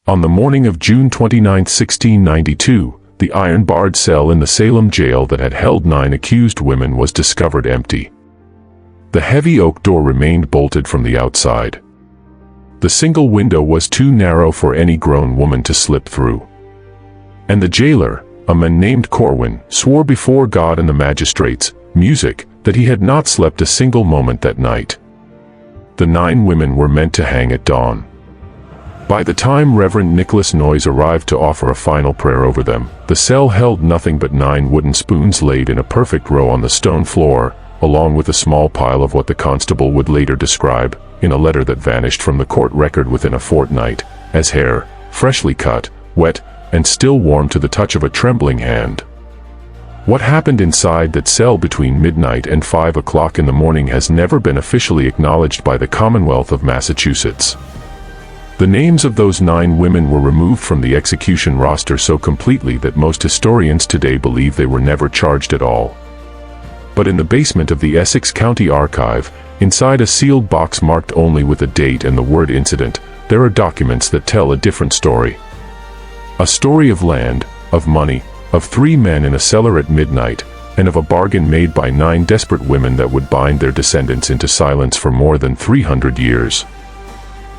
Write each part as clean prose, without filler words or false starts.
On the morning of June 29, 1692, the iron-barred cell in the Salem jail that had held 9 accused women was discovered empty. The heavy oak door remained bolted from the outside. The single window was too narrow for any grown woman to slip through. And the jailer, a man named Corwin, swore before God and the magistrates, music, that he had not slept a single moment that night. The 9 women were meant to hang at dawn. By the time Reverend Nicholas Noyes arrived to offer a final prayer over them, the cell held nothing but 9 wooden spoons laid in a perfect row on the stone floor, along with a small pile of what the constable would later describe, in a letter that vanished from the court record within a fortnight, as hair, freshly cut, wet, and still warm to the touch of a trembling hand. What happened inside that cell between midnight and 5 o'clock in the morning has never been officially acknowledged by the Commonwealth of Massachusetts. The names of those 9 women were removed from the execution roster so completely that most historians today believe they were never charged at all. But in the basement of the Essex County Archive, inside a sealed box marked only with a date and the word incident, there are documents that tell a different story. A story of land, of money, of 3 men in a cellar at midnight, and of a bargain made by 9 desperate women that would bind their descendants into silence for more than 300 years.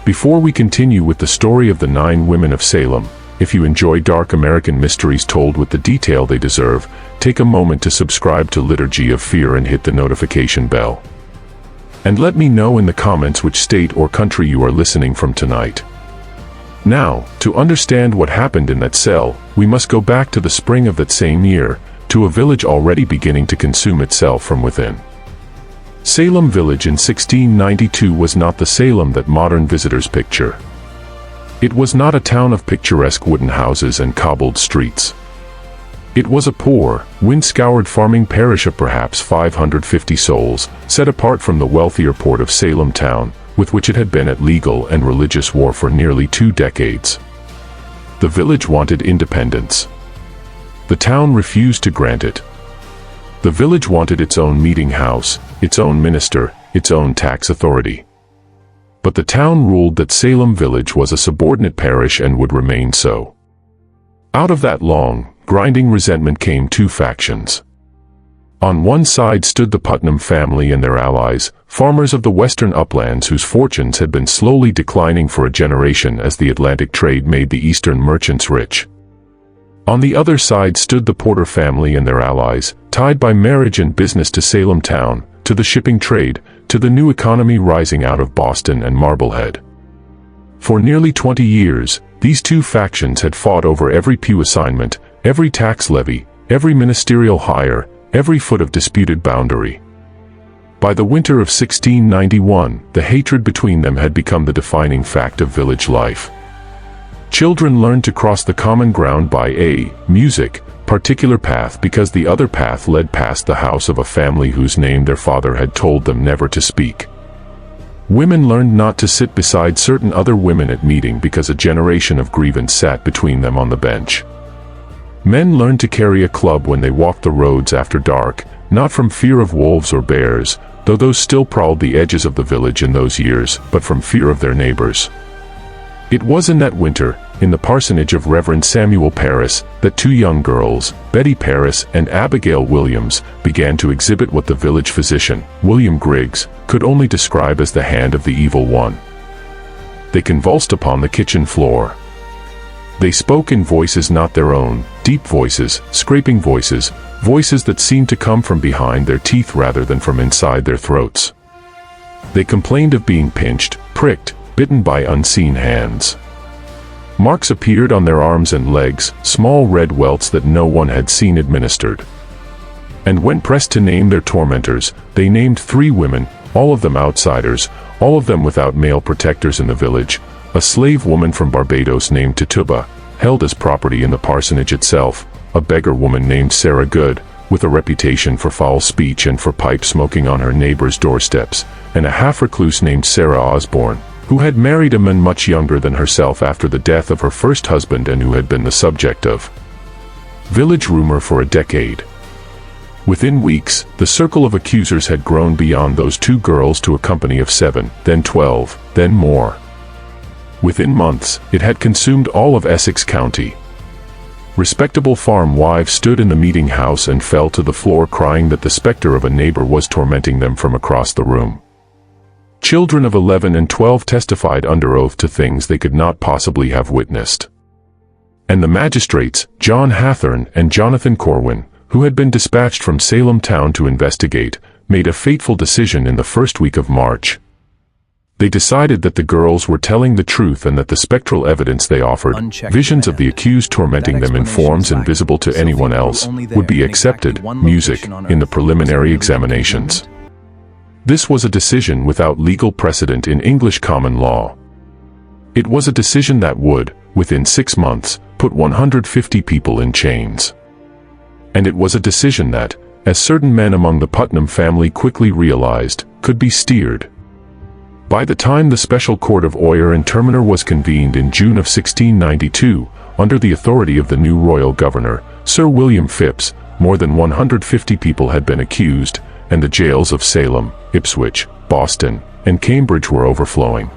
Before we continue with the story of the 9 women of Salem, if you enjoy dark American mysteries told with the detail they deserve, take a moment to subscribe to Liturgy of Fear and hit the notification bell. And let me know in the comments which state or country you are listening from tonight. Now, to understand what happened in that cell, we must go back to the spring of that same year, to a village already beginning to consume itself from within. Salem Village in 1692 was not the Salem that modern visitors picture. It was not a town of picturesque wooden houses and cobbled streets. It was a poor, wind-scoured farming parish of perhaps 550 souls, set apart from the wealthier port of Salem town, with which it had been at legal and religious war for nearly 2 decades. The village wanted independence. The town refused to grant it. The village wanted its own meeting house, its own minister, its own tax authority. But the town ruled that Salem Village was a subordinate parish and would remain so. Out of that long, grinding resentment came 2 factions. On one side stood the Putnam family and their allies, farmers of the western uplands whose fortunes had been slowly declining for a generation as the Atlantic trade made the eastern merchants rich. On the other side stood the Porter family and their allies, tied by marriage and business to Salem town, to the shipping trade, to the new economy rising out of Boston and Marblehead. For nearly 20 years, these 2 factions had fought over every pew assignment, every tax levy, every ministerial hire, every foot of disputed boundary. By the winter of 1691, the hatred between them had become the defining fact of village life. Children learned to cross the common ground by a music, particular path because the other path led past the house of a family whose name their father had told them never to speak. Women learned not to sit beside certain other women at meeting because a generation of grievance sat between them on the bench. Men learned to carry a club when they walked the roads after dark, not from fear of wolves or bears, though those still prowled the edges of the village in those years, but from fear of their neighbors. It was in that winter, in the parsonage of Reverend Samuel Parris, that 2 young girls, Betty Parris and Abigail Williams, began to exhibit what the village physician, William Griggs, could only describe as the hand of the evil one. They convulsed upon the kitchen floor. They spoke in voices not their own, deep voices, scraping voices, voices that seemed to come from behind their teeth rather than from inside their throats. They complained of being pinched, pricked, bitten by unseen hands. Marks appeared on their arms and legs, small red welts that no one had seen administered. And when pressed to name their tormentors, they named 3 women, all of them outsiders, all of them without male protectors in the village, a slave woman from Barbados named Tituba, held as property in the parsonage itself, a beggar woman named Sarah Good, with a reputation for foul speech and for pipe smoking on her neighbors' doorsteps, and a half-recluse named Sarah Osborne, who had married a man much younger than herself after the death of her first husband and who had been the subject of village rumor for a decade. Within weeks, the circle of accusers had grown beyond those 2 girls to a company of 7, then 12, then more. Within months, it had consumed all of Essex County. Respectable farm wives stood in the meeting house and fell to the floor crying that the specter of a neighbor was tormenting them from across the room. Children of 11 and 12 testified under oath to things they could not possibly have witnessed. And the magistrates, John Hathorne and Jonathan Corwin, who had been dispatched from Salem town to investigate, made a fateful decision in the first week of March. They decided that the girls were telling the truth and that the spectral evidence they offered, visions of the accused tormenting them in forms invisible to anyone else, would be accepted, music, in the preliminary examinations. This was a decision without legal precedent in English common law. It was a decision that would, within 6 months, put 150 people in chains. And it was a decision that, as certain men among the Putnam family quickly realized, could be steered. By the time the Special Court of Oyer and Terminer was convened in June of 1692, under the authority of the new royal governor, Sir William Phipps, more than 150 people had been accused, and the jails of Salem, Ipswich, Boston, and Cambridge were overflowing.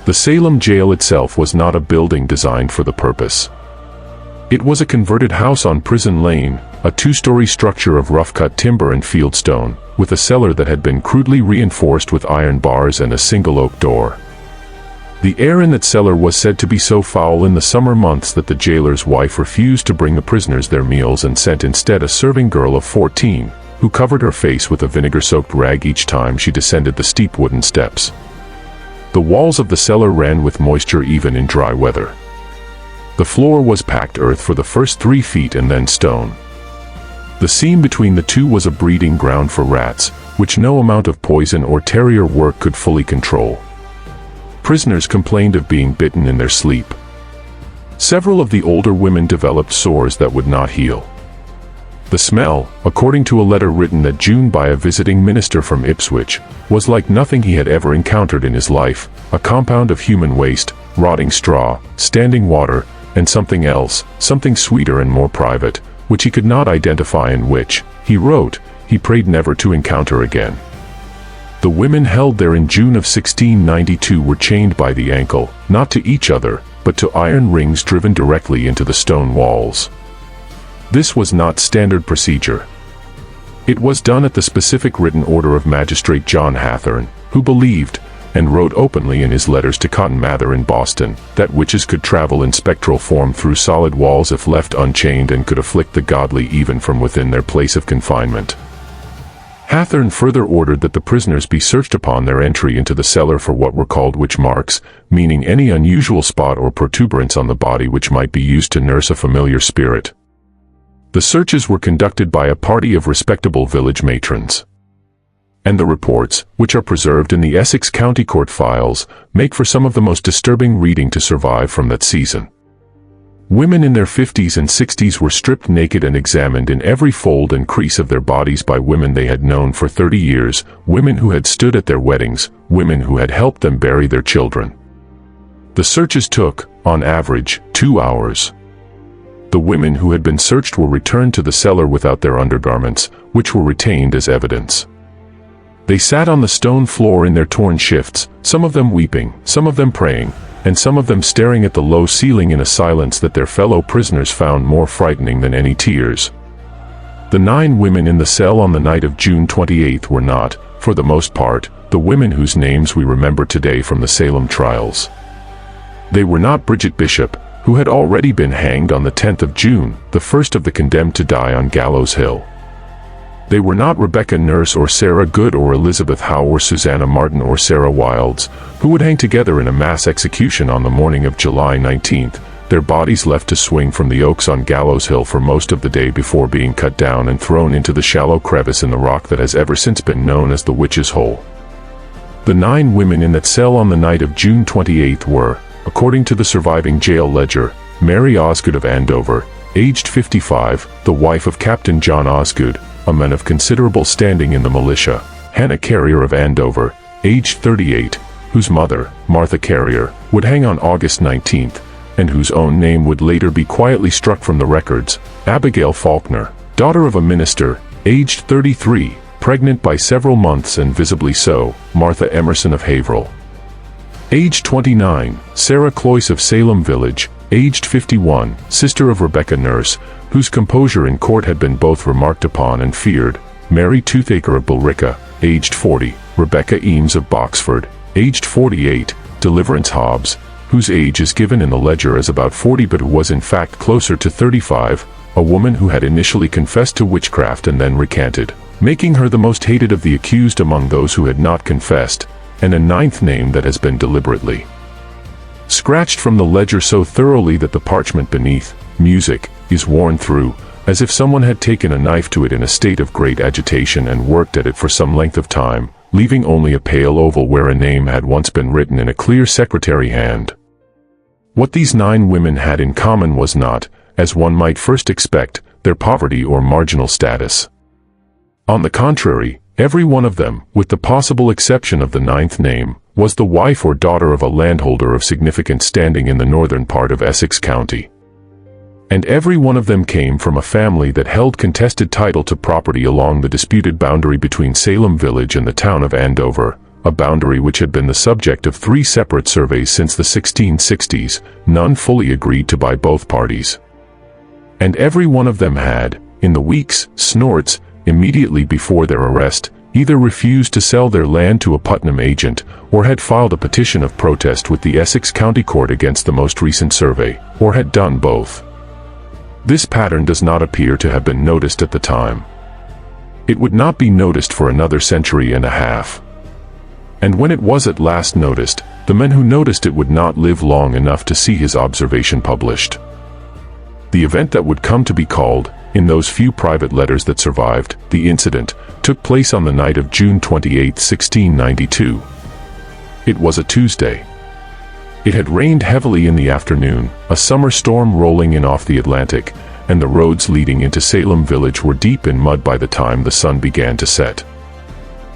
The Salem jail itself was not a building designed for the purpose. It was a converted house on Prison Lane, a 2-story structure of rough-cut timber and fieldstone, with a cellar that had been crudely reinforced with iron bars and a single oak door. The air in that cellar was said to be so foul in the summer months that the jailer's wife refused to bring the prisoners their meals and sent instead a serving girl of 14, who covered her face with a vinegar-soaked rag each time she descended the steep wooden steps. The walls of the cellar ran with moisture even in dry weather. The floor was packed earth for the first 3 feet and then stone. The seam between the two was a breeding ground for rats, which no amount of poison or terrier work could fully control. Prisoners complained of being bitten in their sleep. Several of the older women developed sores that would not heal. The smell, according to a letter written that June by a visiting minister from Ipswich, was like nothing he had ever encountered in his life, a compound of human waste, rotting straw, standing water, and something else, something sweeter and more private, which he could not identify and which, he wrote, he prayed never to encounter again. The women held there in June of 1692 were chained by the ankle, not to each other, but to iron rings driven directly into the stone walls. This was not standard procedure. It was done at the specific written order of Magistrate John Hathorne, who believed, and wrote openly in his letters to Cotton Mather in Boston, that witches could travel in spectral form through solid walls if left unchained and could afflict the godly even from within their place of confinement. Hathorne further ordered that the prisoners be searched upon their entry into the cellar for what were called witch marks, meaning any unusual spot or protuberance on the body which might be used to nurse a familiar spirit. The searches were conducted by a party of respectable village matrons. And the reports, which are preserved in the Essex County Court files, make for some of the most disturbing reading to survive from that season. Women in their 50s and 60s were stripped naked and examined in every fold and crease of their bodies by women they had known for 30 years, women who had stood at their weddings, women who had helped them bury their children. The searches took, on average, 2 hours. The women who had been searched were returned to the cellar without their undergarments, which were retained as evidence. They sat on the stone floor in their torn shifts, some of them weeping, some of them praying, and some of them staring at the low ceiling in a silence that their fellow prisoners found more frightening than any tears. The 9 women in the cell on the night of June 28 were not, for the most part, the women whose names we remember today from the Salem trials. They were not Bridget Bishop, who had already been hanged on the 10th of June, the first of the condemned to die on Gallows Hill. They were not Rebecca Nurse or Sarah Good or Elizabeth Howe or Susanna Martin or Sarah Wilds, who would hang together in a mass execution on the morning of July 19th, their bodies left to swing from the oaks on Gallows Hill for most of the day before being cut down and thrown into the shallow crevice in the rock that has ever since been known as the Witch's Hole. The 9 women in that cell on the night of June 28 were, according to the surviving jail ledger, Mary Osgood of Andover, aged 55, the wife of Captain John Osgood, a man of considerable standing in the militia; Hannah Carrier of Andover, aged 38, whose mother, Martha Carrier, would hang on August 19th, and whose own name would later be quietly struck from the records; Abigail Faulkner, daughter of a minister, aged 33, pregnant by several months and visibly so; Martha Emerson of Haverhill. Aged 29, Sarah Cloyce of Salem Village. Aged 51, sister of Rebecca Nurse, whose composure in court had been both remarked upon and feared. Mary Toothaker of Billerica. Aged 40, Rebecca Eames of Boxford. Aged 48, Deliverance Hobbs, whose age is given in the ledger as about 40 but who was in fact closer to 35, a woman who had initially confessed to witchcraft and then recanted, making her the most hated of the accused among those who had not confessed, and a ninth name that has been deliberately scratched from the ledger so thoroughly that the parchment beneath, music, is worn through, as if someone had taken a knife to it in a state of great agitation and worked at it for some length of time, leaving only a pale oval where a name had once been written in a clear secretary hand. What these 9 women had in common was not, as one might first expect, their poverty or marginal status. On the contrary, every one of them, with the possible exception of the 9th name, was the wife or daughter of a landholder of significant standing in the northern part of Essex County. And every one of them came from a family that held contested title to property along the disputed boundary between Salem Village and the town of Andover, a boundary which had been the subject of 3 separate surveys since the 1660s, none fully agreed to by both parties. And every one of them had, in the weeks, snorts, immediately before their arrest, either refused to sell their land to a Putnam agent, or had filed a petition of protest with the Essex County Court against the most recent survey, or had done both. This pattern does not appear to have been noticed at the time. It would not be noticed for another century and a half. And when it was at last noticed, the men who noticed it would not live long enough to see his observation published. The event that would come to be called, in those few private letters that survived, the incident, took place on the night of June 28, 1692. It was a Tuesday. It had rained heavily in the afternoon, a summer storm rolling in off the Atlantic, and the roads leading into Salem Village were deep in mud by the time the sun began to set.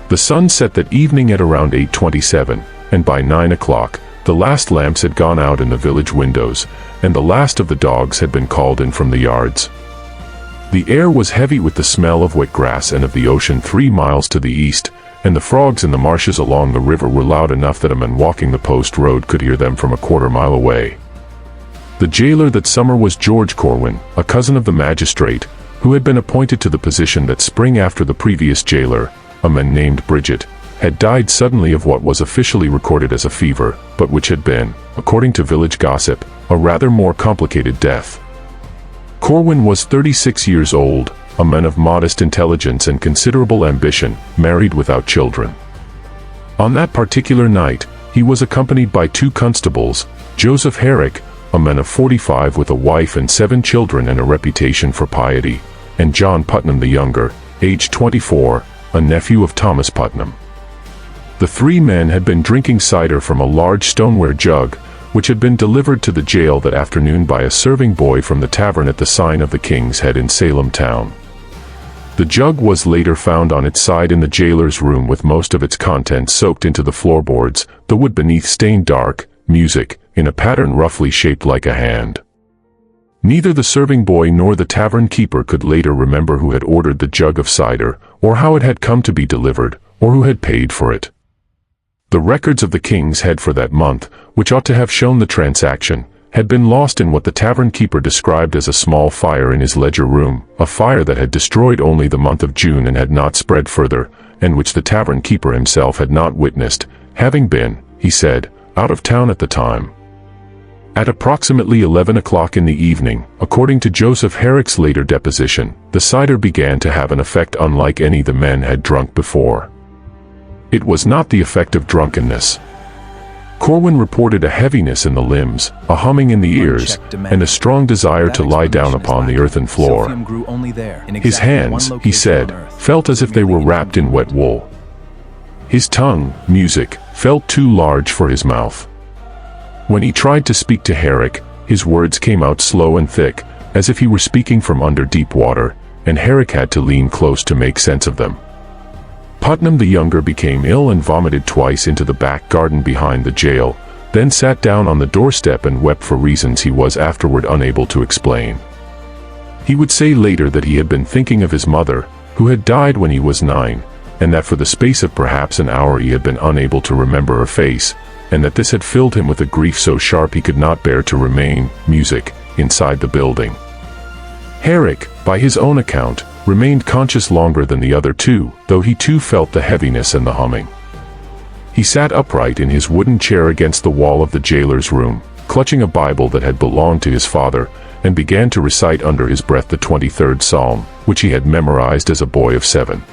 The sun set that evening at around 8:27, and by 9 o'clock, the last lamps had gone out in the village windows, and the last of the dogs had been called in from the yards. The air was heavy with the smell of wet grass and of the ocean 3 miles to the east, and the frogs in the marshes along the river were loud enough that a man walking the post road could hear them from a quarter-mile away. The jailer that summer was George Corwin, a cousin of the magistrate, who had been appointed to the position that spring after the previous jailer, a man named Bridget, had died suddenly of what was officially recorded as a fever, but which had been, according to village gossip, a rather more complicated death. Corwin was 36 years old, a man of modest intelligence and considerable ambition, married without children. On that particular night, he was accompanied by 2 constables, Joseph Herrick, a man of 45 with a wife and 7 children and a reputation for piety, and John Putnam the younger, aged 24, a nephew of Thomas Putnam. The 3 men had been drinking cider from a large stoneware jug, which had been delivered to the jail that afternoon by a serving boy from the tavern at the sign of the King's Head in Salem town. The jug was later found on its side in the jailer's room with most of its contents soaked into the floorboards, the wood beneath stained dark, music, in a pattern roughly shaped like a hand. Neither the serving boy nor the tavern keeper could later remember who had ordered the jug of cider, or how it had come to be delivered, or who had paid for it. The records of the King's Head for that month, which ought to have shown the transaction, had been lost in what the tavern keeper described as a small fire in his ledger room, a fire that had destroyed only the month of June and had not spread further, and which the tavern keeper himself had not witnessed, having been, he said, out of town at the time. At approximately 11 o'clock in the evening, according to Joseph Herrick's later deposition, the cider began to have an effect unlike any the men had drunk before. It was not the effect of drunkenness. Corwin reported a heaviness in the limbs, a humming in the ears, and a strong desire to lie down upon the earthen floor. His hands, he said, felt as if they were wrapped in wet wool. His tongue, music, felt too large for his mouth. When he tried to speak to Herrick, his words came out slow and thick, as if he were speaking from under deep water, and Herrick had to lean close to make sense of them. Putnam the younger became ill and vomited twice into the back garden behind the jail, then sat down on the doorstep and wept for reasons he was afterward unable to explain. He would say later that he had been thinking of his mother, who had died when he was 9, and that for the space of perhaps an hour he had been unable to remember her face, and that this had filled him with a grief so sharp he could not bear to remain, music, inside the building. Herrick, by his own account, remained conscious longer than the other two, though he too felt the heaviness and the humming. He sat upright in his wooden chair against the wall of the jailer's room, clutching a Bible that had belonged to his father, and began to recite under his breath the 23rd Psalm, which he had memorized as a boy of 7.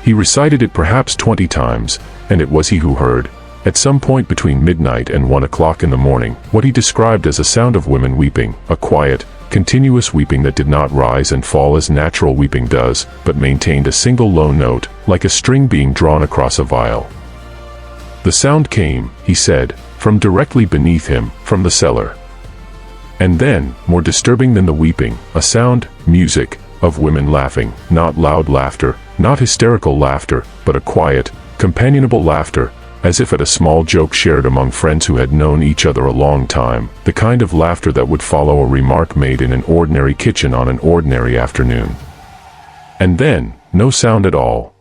He recited it perhaps 20 times, and it was he who heard, at some point between midnight and 1 o'clock in the morning, what he described as a sound of women weeping, a quiet, continuous weeping that did not rise and fall as natural weeping does, but maintained a single low note, like a string being drawn across a viol. The sound came, he said, from directly beneath him, from the cellar. And then, more disturbing than the weeping, a sound, music, of women laughing, not loud laughter, not hysterical laughter, but a quiet, companionable laughter, as if at a small joke shared among friends who had known each other a long time, the kind of laughter that would follow a remark made in an ordinary kitchen on an ordinary afternoon. And then, no sound at all.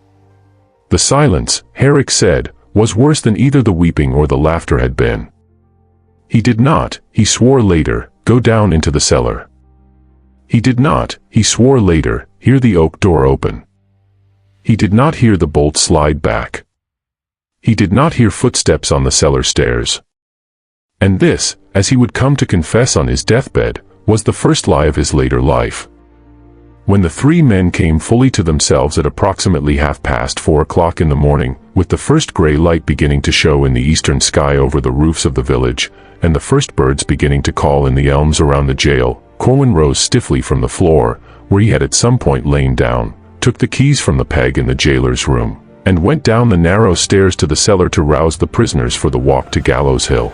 The silence, Herrick said, was worse than either the weeping or the laughter had been. He did not, he swore later, go down into the cellar. He did not, he swore later, hear the oak door open. He did not hear the bolt slide back. He did not hear footsteps on the cellar stairs. And this, as he would come to confess on his deathbed, was the first lie of his later life. When the three men came fully to themselves at approximately 4:30 o'clock in the morning, with the first gray light beginning to show in the eastern sky over the roofs of the village, and the first birds beginning to call in the elms around the jail, Corwin rose stiffly from the floor, where he had at some point lain down, took the keys from the peg in the jailer's room, and went down the narrow stairs to the cellar to rouse the prisoners for the walk to Gallows Hill.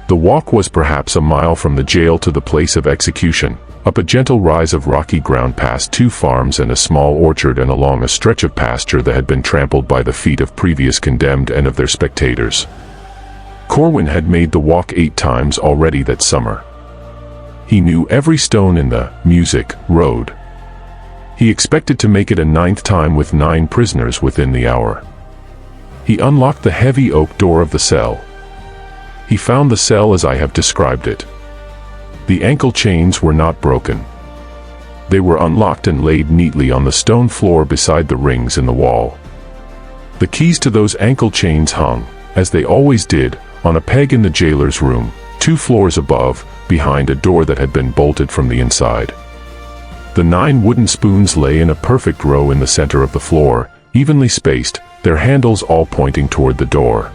The walk was perhaps a mile from the jail to the place of execution, up a gentle rise of rocky ground past 2 farms and a small orchard and along a stretch of pasture that had been trampled by the feet of previous condemned and of their spectators. Corwin had made the walk 8 times already that summer. He knew every stone in the music road. He expected to make it a 9th time with 9 prisoners within the hour. He unlocked the heavy oak door of the cell. He found the cell as I have described it. The ankle chains were not broken. They were unlocked and laid neatly on the stone floor beside the rings in the wall. The keys to those ankle chains hung, as they always did, on a peg in the jailer's room, 2 floors above, behind a door that had been bolted from the inside. The 9 wooden spoons lay in a perfect row in the center of the floor, evenly spaced, their handles all pointing toward the door.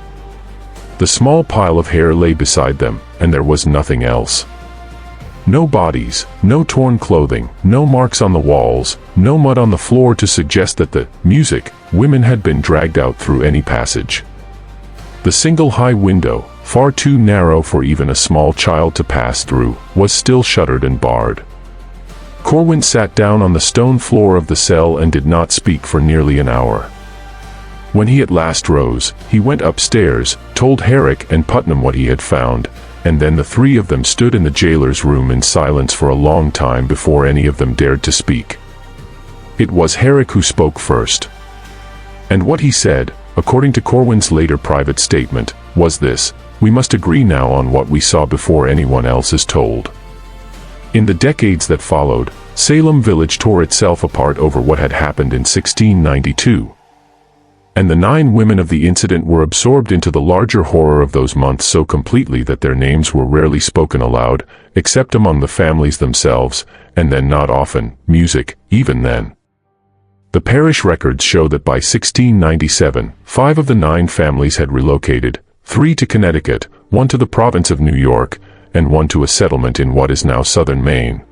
The small pile of hair lay beside them, and there was nothing else. No bodies, no torn clothing, no marks on the walls, no mud on the floor to suggest that the music women had been dragged out through any passage. The single high window, far too narrow for even a small child to pass through, was still shuttered and barred. Corwin sat down on the stone floor of the cell and did not speak for nearly an hour. When he at last rose, he went upstairs, told Herrick and Putnam what he had found, and then the 3 of them stood in the jailer's room in silence for a long time before any of them dared to speak. It was Herrick who spoke first. And what he said, according to Corwin's later private statement, was this: "We must agree now on what we saw before anyone else is told." In the decades that followed, Salem village tore itself apart over what had happened in 1692. And the 9 women of the incident were absorbed into the larger horror of those months so completely that their names were rarely spoken aloud, except among the families themselves, and then not often, music, even then. The parish records show that by 1697, 5 of the 9 families had relocated, 3 to Connecticut, 1 to the province of New York, and 1 to a settlement in what is now southern Maine.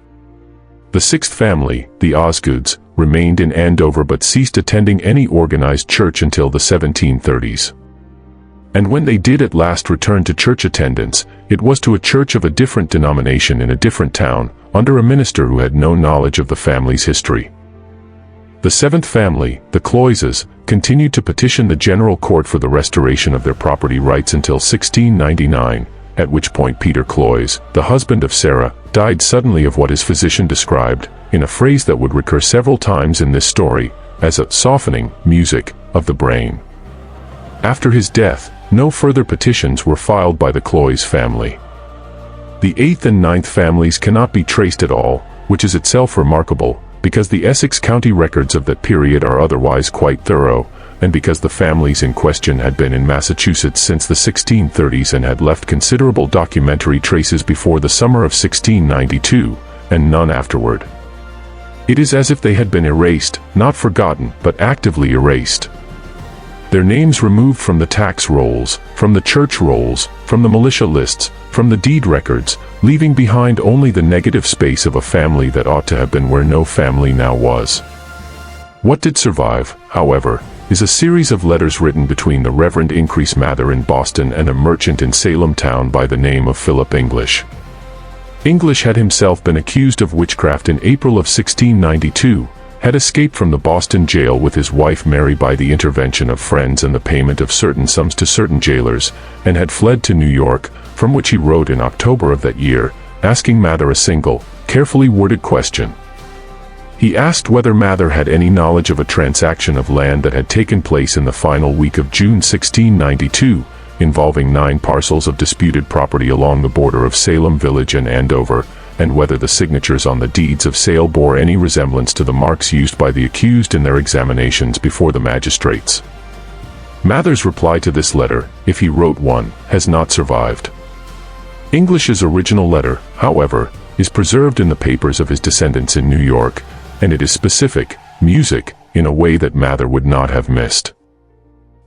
The 6th family, the Osgoods, remained in Andover but ceased attending any organized church until the 1730s. And when they did at last return to church attendance, it was to a church of a different denomination in a different town, under a minister who had no knowledge of the family's history. The 7th family, the Cloyses, continued to petition the general court for the restoration of their property rights until 1699, at which point Peter Cloyes, the husband of Sarah, died suddenly of what his physician described, in a phrase that would recur several times in this story, as a softening, music, of the brain. After his death, no further petitions were filed by the Cloys family. The 8th and 9th families cannot be traced at all, which is itself remarkable, because the Essex County records of that period are otherwise quite thorough, and because the families in question had been in Massachusetts since the 1630s and had left considerable documentary traces before the summer of 1692, and none afterward. It is as if they had been erased, not forgotten, but actively erased. Their names removed from the tax rolls, from the church rolls, from the militia lists, from the deed records, leaving behind only the negative space of a family that ought to have been where no family now was. What did survive, however, is a series of letters written between the Reverend Increase Mather in Boston and a merchant in Salem town by the name of Philip English. English had himself been accused of witchcraft in April of 1692, had escaped from the Boston jail with his wife Mary by the intervention of friends and the payment of certain sums to certain jailers, and had fled to New York, from which he wrote in October of that year, asking Mather a single, carefully worded question. He asked whether Mather had any knowledge of a transaction of land that had taken place in the final week of June 1692, involving 9 parcels of disputed property along the border of Salem village and Andover, and whether the signatures on the deeds of sale bore any resemblance to the marks used by the accused in their examinations before the magistrates. Mather's reply to this letter, if he wrote one, has not survived. English's original letter, however, is preserved in the papers of his descendants in New York, and it is specific, music, in a way that Mather would not have missed.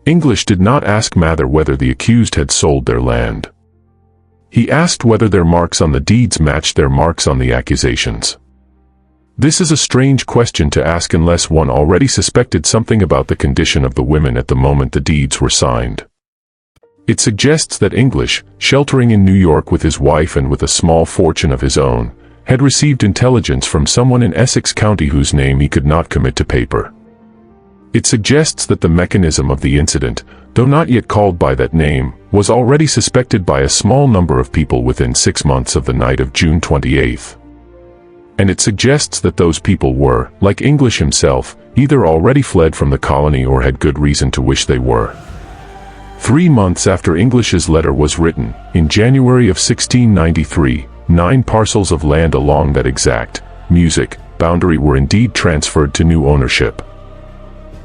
English did not ask Mather whether the accused had sold their land. He asked whether their marks on the deeds matched their marks on the accusations. This is a strange question to ask unless one already suspected something about the condition of the women at the moment the deeds were signed. It suggests that English, sheltering in New York with his wife and with a small fortune of his own, had received intelligence from someone in Essex County whose name he could not commit to paper. It suggests that the mechanism of the incident, though not yet called by that name, was already suspected by a small number of people within 6 months of the night of June 28. And it suggests that those people were, like English himself, either already fled from the colony or had good reason to wish they were. 3 months after English's letter was written, in January of 1693, 9 parcels of land along that exact music boundary were indeed transferred to new ownership.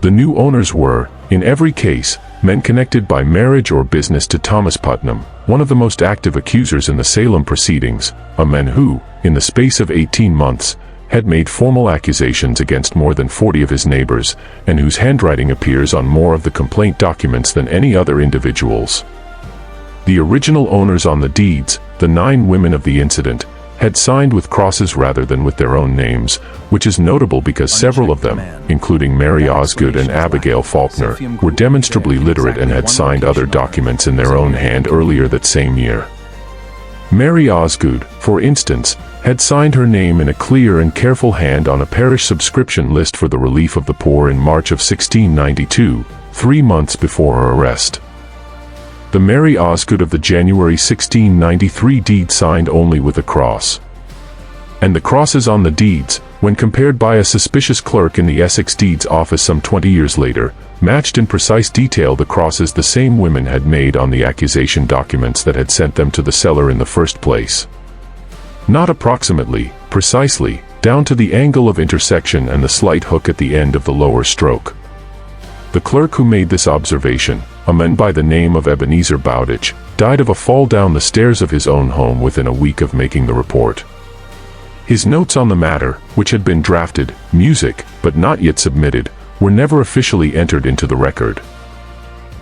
The new owners were, in every case, men connected by marriage or business to Thomas Putnam, one of the most active accusers in the Salem proceedings, a man who, in the space of 18 months, had made formal accusations against more than 40 of his neighbors, and whose handwriting appears on more of the complaint documents than any other individual's. The original owners on the deeds, the 9 women of the incident, had signed with crosses rather than with their own names, which is notable because several of them, including Mary Osgood and Abigail Faulkner, were demonstrably literate and had signed other documents in their own hand earlier that same year. Mary Osgood, for instance, had signed her name in a clear and careful hand on a parish subscription list for the relief of the poor in March of 1692, 3 months before her arrest. The Mary Osgood of the January 1693 deed signed only with a cross. And the crosses on the deeds, when compared by a suspicious clerk in the Essex Deeds Office some 20 years later, matched in precise detail the crosses the same women had made on the accusation documents that had sent them to the cellar in the first place. Not approximately, precisely, down to the angle of intersection and the slight hook at the end of the lower stroke. The clerk who made this observation, a man by the name of Ebenezer Bowditch, died of a fall down the stairs of his own home within a week of making the report. His notes on the matter, which had been drafted, music, but not yet submitted, were never officially entered into the record.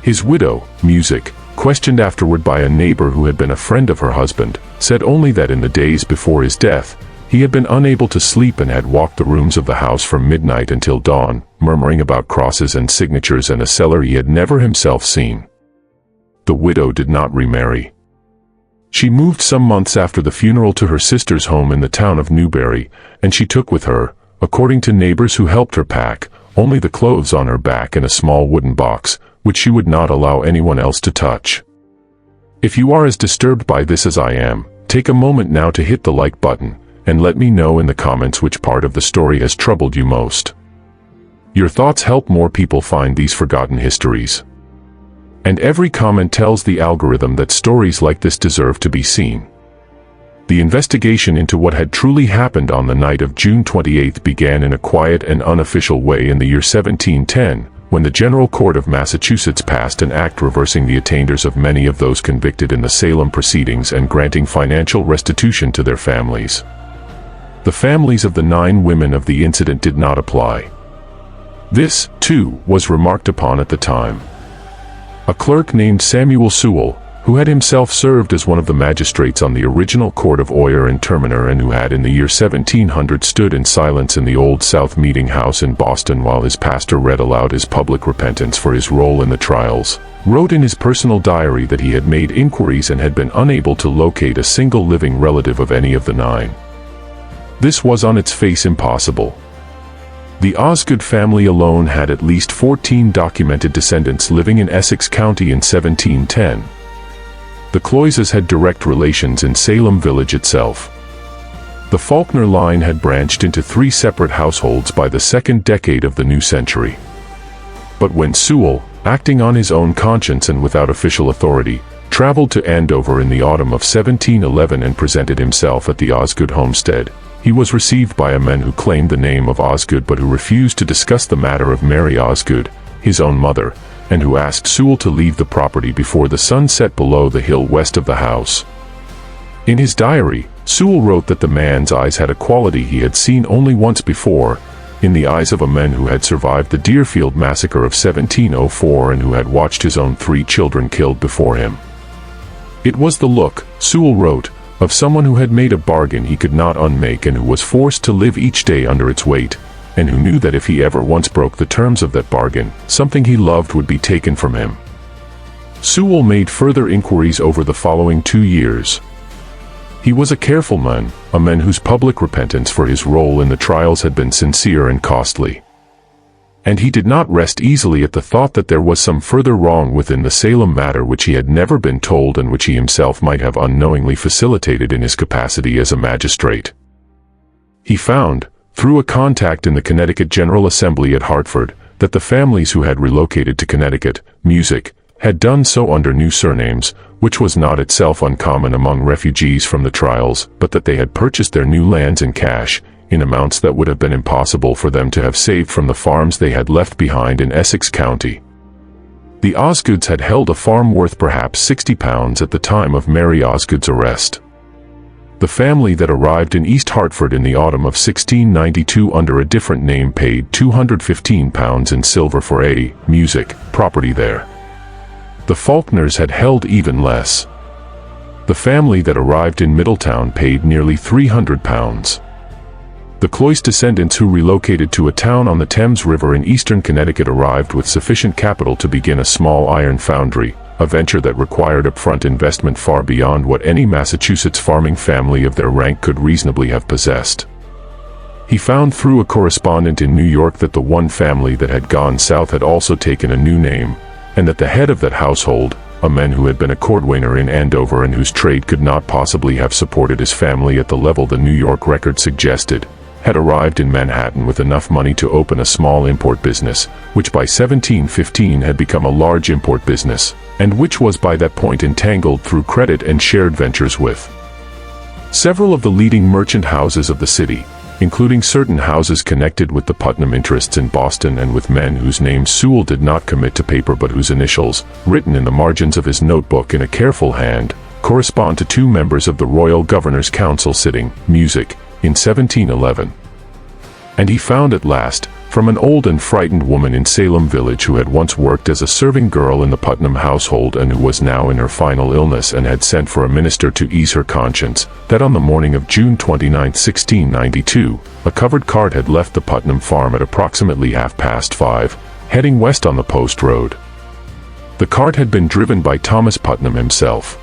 His widow, music, questioned afterward by a neighbor who had been a friend of her husband, said only that in the days before his death, he had been unable to sleep and had walked the rooms of the house from midnight until dawn, murmuring about crosses and signatures and a cellar he had never himself seen. The widow did not remarry. She moved some months after the funeral to her sister's home in the town of Newbury, and she took with her, according to neighbors who helped her pack, only the clothes on her back in a small wooden box, which she would not allow anyone else to touch. If you are as disturbed by this as I am, take a moment now to hit the like button, and let me know in the comments which part of the story has troubled you most. Your thoughts help more people find these forgotten histories. And every comment tells the algorithm that stories like this deserve to be seen. The investigation into what had truly happened on the night of June 28 began in a quiet and unofficial way in the year 1710, when the General Court of Massachusetts passed an act reversing the attainders of many of those convicted in the Salem proceedings and granting financial restitution to their families. The families of the 9 women of the incident did not apply. This, too, was remarked upon at the time. A clerk named Samuel Sewell, who had himself served as one of the magistrates on the original court of Oyer and Terminer and who had in the year 1700 stood in silence in the Old South Meeting House in Boston while his pastor read aloud his public repentance for his role in the trials, wrote in his personal diary that he had made inquiries and had been unable to locate a single living relative of any of the 9. This was on its face impossible. The Osgood family alone had at least 14 documented descendants living in Essex County in 1710. The Cloyses had direct relations in Salem village itself. The Faulkner line had branched into 3 separate households by the second decade of the new century. But when Sewell, acting on his own conscience and without official authority, traveled to Andover in the autumn of 1711 and presented himself at the Osgood homestead, he was received by a man who claimed the name of Osgood but who refused to discuss the matter of Mary Osgood, his own mother, and who asked Sewell to leave the property before the sun set below the hill west of the house. In his diary, Sewell wrote that the man's eyes had a quality he had seen only once before, in the eyes of a man who had survived the Deerfield massacre of 1704 and who had watched his own 3 children killed before him. It was the look, Sewell wrote, of someone who had made a bargain he could not unmake and who was forced to live each day under its weight, and who knew that if he ever once broke the terms of that bargain, something he loved would be taken from him. Sewell made further inquiries over the following 2 years. He was a careful man, a man whose public repentance for his role in the trials had been sincere and costly. And he did not rest easily at the thought that there was some further wrong within the Salem matter which he had never been told and which he himself might have unknowingly facilitated in his capacity as a magistrate. He found, through a contact in the Connecticut General Assembly at Hartford, that the families who had relocated to Connecticut, Music, had done so under new surnames, which was not itself uncommon among refugees from the trials, but that they had purchased their new lands in cash, in amounts that would have been impossible for them to have saved from the farms they had left behind in Essex County. The Osgoods had held a farm worth perhaps £60 at the time of Mary Osgood's arrest. The family that arrived in East Hartford in the autumn of 1692 under a different name paid £215 in silver for a Music property there. The Faulkners had held even less. The family that arrived in Middletown paid nearly £300. The Cloyse descendants who relocated to a town on the Thames River in eastern Connecticut arrived with sufficient capital to begin a small iron foundry, a venture that required upfront investment far beyond what any Massachusetts farming family of their rank could reasonably have possessed. He found through a correspondent in New York that the one family that had gone south had also taken a new name, and that the head of that household, a man who had been a cordwainer in Andover and whose trade could not possibly have supported his family at the level the New York record suggested, had arrived in Manhattan with enough money to open a small import business, which by 1715 had become a large import business, and which was by that point entangled through credit and shared ventures with several of the leading merchant houses of the city, including certain houses connected with the Putnam interests in Boston and with men whose names Sewell did not commit to paper but whose initials, written in the margins of his notebook in a careful hand, correspond to 2 members of the Royal Governor's Council sitting, Music, in 1711. And he found at last, from an old and frightened woman in Salem village who had once worked as a serving girl in the Putnam household and who was now in her final illness and had sent for a minister to ease her conscience, that on the morning of June 29, 1692, a covered cart had left the Putnam farm at approximately 5:30, heading west on the post road. The cart had been driven by Thomas Putnam himself.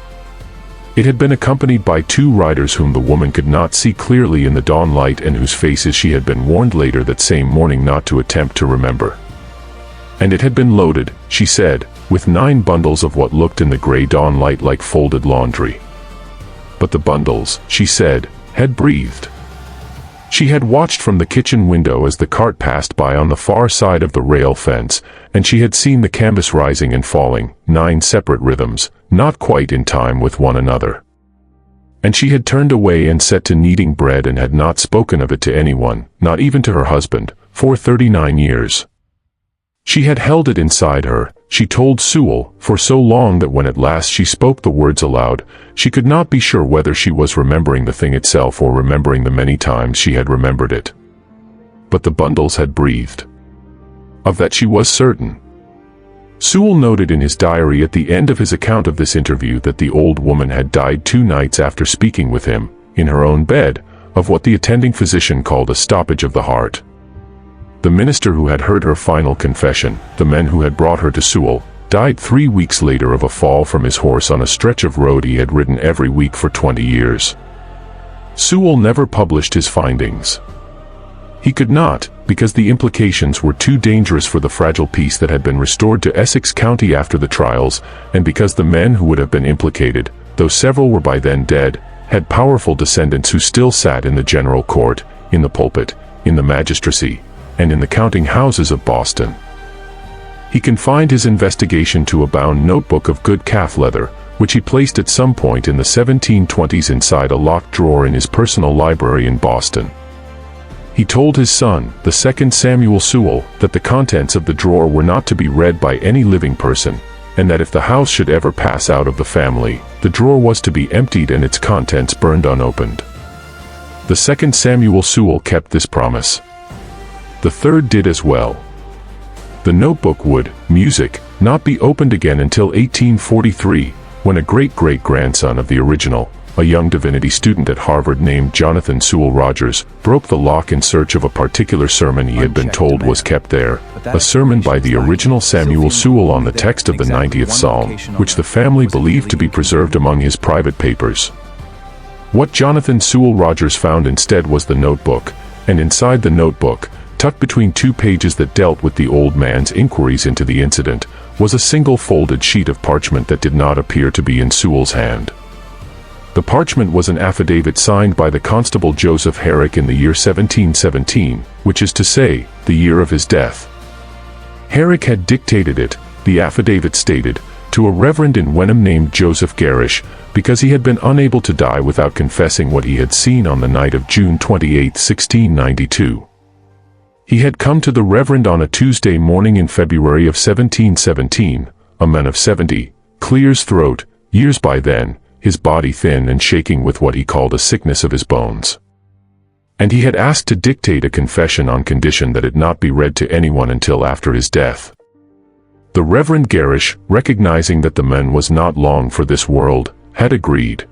It had been accompanied by 2 riders whom the woman could not see clearly in the dawn light and whose faces she had been warned later that same morning not to attempt to remember. And it had been loaded, she said, with 9 bundles of what looked in the gray dawn light like folded laundry. But the bundles, she said, had breathed. She had watched from the kitchen window as the cart passed by on the far side of the rail fence, and she had seen the canvas rising and falling, 9 separate rhythms, not quite in time with one another. And she had turned away and set to kneading bread and had not spoken of it to anyone, not even to her husband, for 39 years. She had held it inside her, she told Sewell, for so long that when at last she spoke the words aloud, she could not be sure whether she was remembering the thing itself or remembering the many times she had remembered it. But the bundles had breathed. Of that she was certain. Sewell noted in his diary at the end of his account of this interview that the old woman had died 2 nights after speaking with him, in her own bed, of what the attending physician called a stoppage of the heart. The minister who had heard her final confession, the men who had brought her to Sewell, died 3 weeks later of a fall from his horse on a stretch of road he had ridden every week for 20 years. Sewell never published his findings. He could not, because the implications were too dangerous for the fragile peace that had been restored to Essex County after the trials, and because the men who would have been implicated, though several were by then dead, had powerful descendants who still sat in the general court, in the pulpit, in the magistracy, and in the counting houses of Boston. He confined his investigation to a bound notebook of good calf leather, which he placed at some point in the 1720s inside a locked drawer in his personal library in Boston. He told his son, the 2nd Samuel Sewell, that the contents of the drawer were not to be read by any living person, and that if the house should ever pass out of the family, the drawer was to be emptied and its contents burned unopened. The 2nd Samuel Sewell kept this promise. The 3rd did as well. The notebook would, music, not be opened again until 1843, when a great-great-grandson of the original, a young divinity student at Harvard named Jonathan Sewell Rogers, broke the lock in search of a particular sermon he had been told was kept there, a sermon by the original Samuel Sewell on the text of the 90th Psalm, which the family believed to be preserved among his private papers. What Jonathan Sewell Rogers found instead was the notebook, and inside the notebook, tucked between 2 pages that dealt with the old man's inquiries into the incident, was a single folded sheet of parchment that did not appear to be in Sewell's hand. The parchment was an affidavit signed by the Constable Joseph Herrick in the year 1717, which is to say, the year of his death. Herrick had dictated it, the affidavit stated, to a reverend in Wenham named Joseph Garish, because he had been unable to die without confessing what he had seen on the night of June 28, 1692. He had come to the Reverend on a Tuesday morning in February of 1717, a man of 70, clear as throat, years by then, his body thin and shaking with what he called a sickness of his bones. And he had asked to dictate a confession on condition that it not be read to anyone until after his death. The Reverend Garish, recognizing that the man was not long for this world, had agreed.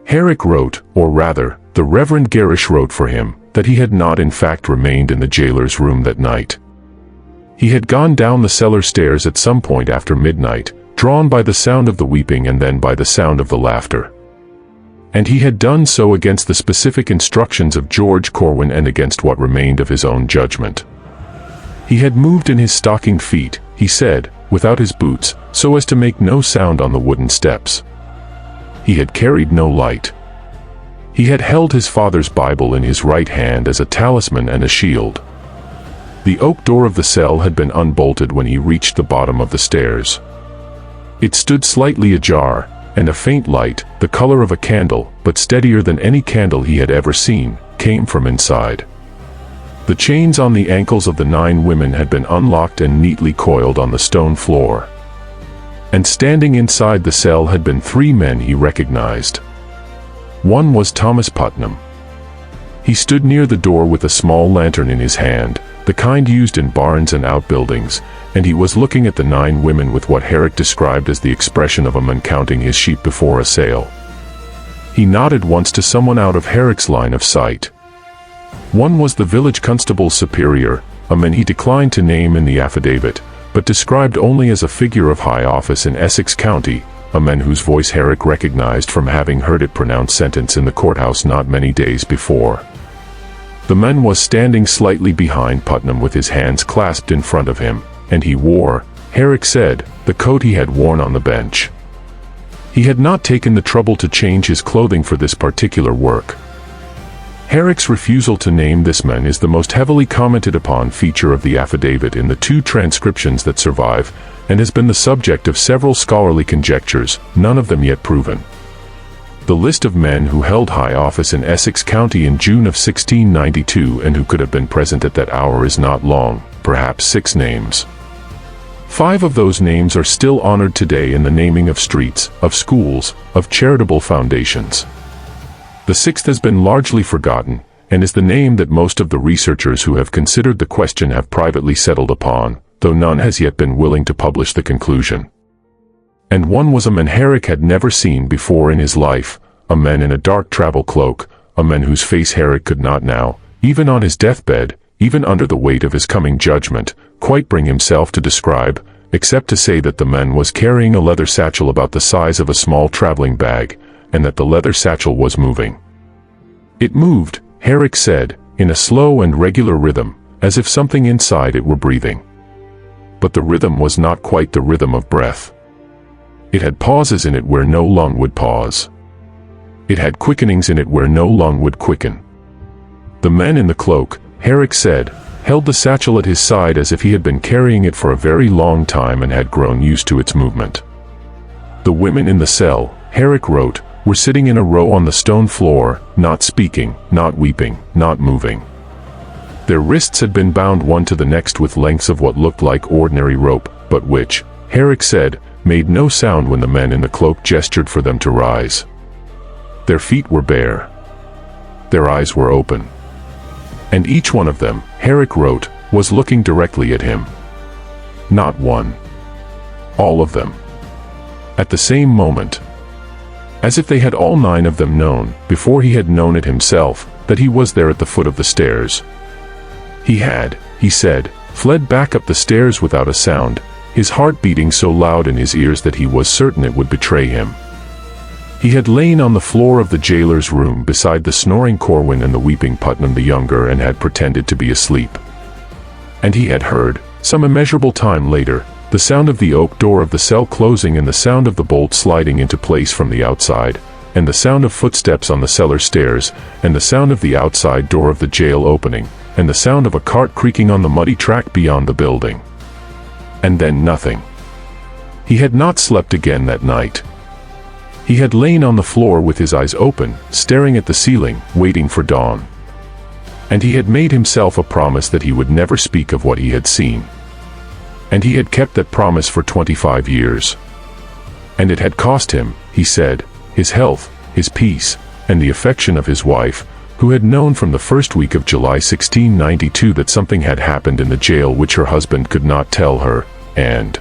Herrick wrote, or rather, the Reverend Garish wrote for him, that he had not in fact remained in the jailer's room that night. He had gone down the cellar stairs at some point after midnight, drawn by the sound of the weeping and then by the sound of the laughter. And he had done so against the specific instructions of George Corwin and against what remained of his own judgment. He had moved in his stockinged feet, he said, without his boots, so as to make no sound on the wooden steps. He had carried no light. He had held his father's Bible in his right hand as a talisman and a shield. The oak door of the cell had been unbolted when he reached the bottom of the stairs. It stood slightly ajar, and a faint light, the color of a candle, but steadier than any candle he had ever seen, came from inside. The chains on the ankles of the 9 women had been unlocked and neatly coiled on the stone floor. And standing inside the cell had been 3 men he recognized. One was Thomas Putnam. He stood near the door with a small lantern in his hand, the kind used in barns and outbuildings, and he was looking at the 9 women with what Herrick described as the expression of a man counting his sheep before a sale. He nodded once to someone out of Herrick's line of sight. One was the village constable's superior, a man he declined to name in the affidavit, but described only as a figure of high office in Essex County, a man whose voice Herrick recognized from having heard it pronounce sentence in the courthouse not many days before. The man was standing slightly behind Putnam with his hands clasped in front of him, and he wore, Herrick said, the coat he had worn on the bench. He had not taken the trouble to change his clothing for this particular work. Herrick's refusal to name this man is the most heavily commented upon feature of the affidavit in the 2 transcriptions that survive, and has been the subject of several scholarly conjectures, none of them yet proven. The list of men who held high office in Essex County in June of 1692 and who could have been present at that hour is not long, perhaps 6 names. 5 of those names are still honored today in the naming of streets, of schools, of charitable foundations. The 6th has been largely forgotten, and is the name that most of the researchers who have considered the question have privately settled upon, though none has yet been willing to publish the conclusion. And one was a man Herrick had never seen before in his life, a man in a dark travel cloak, a man whose face Herrick could not now, even on his deathbed, even under the weight of his coming judgment, quite bring himself to describe, except to say that the man was carrying a leather satchel about the size of a small traveling bag, and that the leather satchel was moving. It moved, Herrick said, in a slow and regular rhythm, as if something inside it were breathing. But the rhythm was not quite the rhythm of breath. It had pauses in it where no lung would pause. It had quickenings in it where no lung would quicken. The man in the cloak, Herrick said, held the satchel at his side as if he had been carrying it for a very long time and had grown used to its movement. The women in the cell, Herrick wrote, were sitting in a row on the stone floor, not speaking, not weeping, not moving. Their wrists had been bound one to the next with lengths of what looked like ordinary rope, but which, Herrick said, made no sound when the men in the cloak gestured for them to rise. Their feet were bare. Their eyes were open. And each one of them, Herrick wrote, was looking directly at him. Not one. All of them. At the same moment. As if they had all 9 of them known, before he had known it himself, that he was there at the foot of the stairs. He had, he said, fled back up the stairs without a sound, his heart beating so loud in his ears that he was certain it would betray him. He had lain on the floor of the jailer's room beside the snoring Corwin and the weeping Putnam the younger and had pretended to be asleep. And he had heard, some immeasurable time later, the sound of the oak door of the cell closing and the sound of the bolt sliding into place from the outside, and the sound of footsteps on the cellar stairs, and the sound of the outside door of the jail opening, and the sound of a cart creaking on the muddy track beyond the building. And then nothing. He had not slept again that night. He had lain on the floor with his eyes open, staring at the ceiling, waiting for dawn. And he had made himself a promise that he would never speak of what he had seen. And he had kept that promise for 25 years. And it had cost him, he said, his health, his peace, and the affection of his wife, who had known from the first week of July 1692 that something had happened in the jail which her husband could not tell her, and